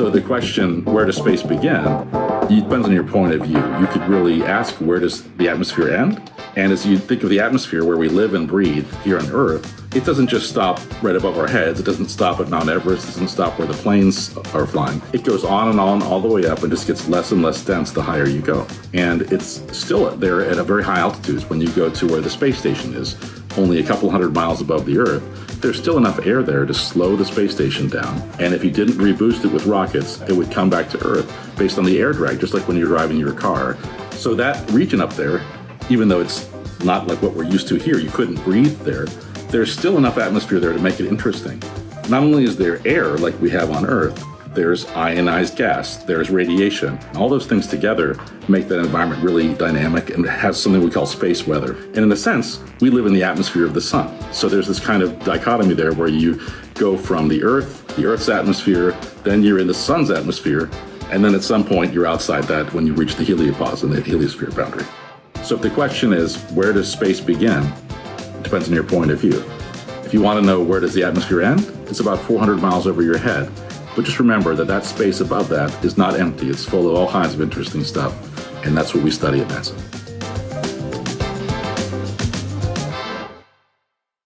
So the question, where does space begin? It depends on your point of view. You could really ask, where does the atmosphere end? And as you think of the atmosphere where we live and breathe here on Earth, it doesn't just stop right above our heads. It doesn't stop at Mount Everest. It doesn't stop where the planes are flying. It goes on and on all the way up and just gets less and less dense the higher you go. And it's still there at a very high altitudes. When you go to where the space station is, only a couple hundred miles above the Earth, there's still enough air there to slow the space station down. And if you didn't reboost it with rockets, it would come back to Earth based on the air drag, just like when you're driving your car. So that region up there, even though it's not like what we're used to here, you couldn't breathe there, there's still enough atmosphere there to make it interesting. Not only is there air like we have on Earth, there's ionized gas, there's radiation. All those things together make that environment really dynamic and has something we call space weather. And in a sense, we live in the atmosphere of the sun. So there's this kind of dichotomy there where you go from the Earth's atmosphere, then you're in the sun's atmosphere, and then at some point you're outside that when you reach the heliopause and the heliosphere boundary. So if the question is, where does space begin? It depends on your point of view. If you want to know where does the atmosphere end, it's about 400 miles over your head. But just remember that that space above that is not empty. It's full of all kinds of interesting stuff. And that's what we study at NASA.